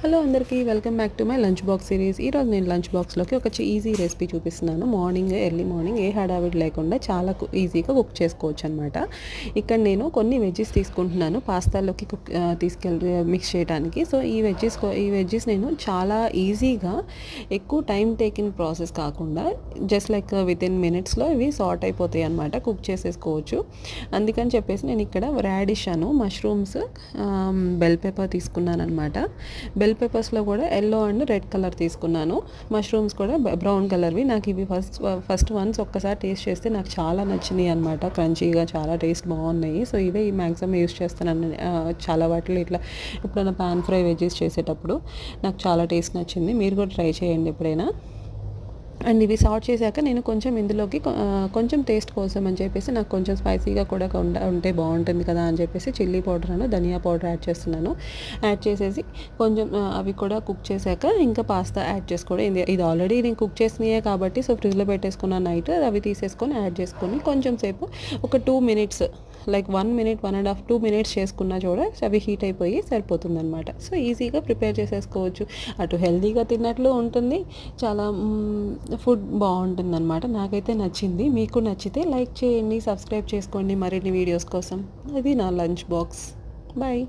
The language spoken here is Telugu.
హలో అందరికీ welcome back to my lunch box series. ఈరోజు నేను లంచ్ బాక్స్లోకి ఒక ఈజీ రెసిపీ చూపిస్తున్నాను. ఎర్లీ మార్నింగ్ ఏ హడావిడి లేకుండా చాలా ఈజీగా కుక్ చేసుకోవచ్చు అనమాట. ఇక్కడ నేను కొన్ని వెజ్జెస్ తీసుకుంటున్నాను పాస్తాలోకి మిక్స్ చేయడానికి. సో ఈ వెజ్జెస్ నేను చాలా ఈజీగా ఎక్కువ టైం టేకింగ్ ప్రాసెస్ కాకుండా జస్ట్ లైక్ విత్ ఇన్ మినిట్స్లో ఇవి సార్ట్ అయిపోతాయి అనమాట, కుక్ చేసేసుకోవచ్చు. అందుకని చెప్పేసి నేను ఇక్కడ రాడిష్ మష్రూమ్స్, బెల్ పెప్పర్ తీసుకున్నాను అనమాట. బెల్ పేపర్స్లో కూడా ఎల్లో అండ్ రెడ్ కలర్ తీసుకున్నాను. మష్రూమ్స్ కూడా బ్రౌన్ కలర్వి. నాకు ఇవి ఫస్ట్ వన్స్ ఒక్కసారి టేస్ట్ చేస్తే నాకు చాలా నచ్చినాయి అనమాట. క్రంచీగా చాలా టేస్ట్ బాగున్నాయి. సో ఇవే మ్యాక్సిమం యూస్ చేస్తాను చాలా వాటిలో. ఇట్లా ఎప్పుడైనా పాన్ ఫ్రై వెజ్జెస్ చేసేటప్పుడు నాకు చాలా టేస్ట్ నచ్చింది. మీరు కూడా ట్రై చేయండి ఎప్పుడైనా. అండ్ ఇవి సార్ట్ చేశాక నేను కొంచెం ఇందులోకి కొంచెం టేస్ట్ కోసం అని చెప్పేసి నాకు కొంచెం స్పైసీగా కూడా ఉంటే బాగుంటుంది కదా అని చెప్పేసి చిల్లీ పౌడర్ ధనియా పౌడర్ యాడ్ చేస్తున్నాను. యాడ్ చేసేసి కొంచెం అవి కూడా కుక్ చేశాక ఇంకా పాస్తా యాడ్ చేసుకోవడం. ఇది ఆల్రెడీ నేను కుక్ చేసినాయే కాబట్టి సో ఫ్రిడ్జ్లో పెట్టేసుకున్నాను నైట్. అవి తీసేసుకొని యాడ్ చేసుకొని కొంచెం సేపు ఒక 2 minutes, లైక్ 1 minute, 1.5 2 minutes చేసుకున్నా చూడ అవి హీట్ అయిపోయి సరిపోతుంది అనమాట. సో ఈజీగా ప్రిపేర్ చేసేసుకోవచ్చు. అటు హెల్తీగా తిన్నట్లు ఉంటుంది, చాలా ఫుడ్ బాగుంటుంది అనమాట. నాకైతే నచ్చింది. మీకు నచ్చితే లైక్ చేయండి, సబ్స్క్రైబ్ చేసుకోండి మరిన్ని వీడియోస్ కోసం. ఇది నా లంచ్ బాక్స్. బాయ్.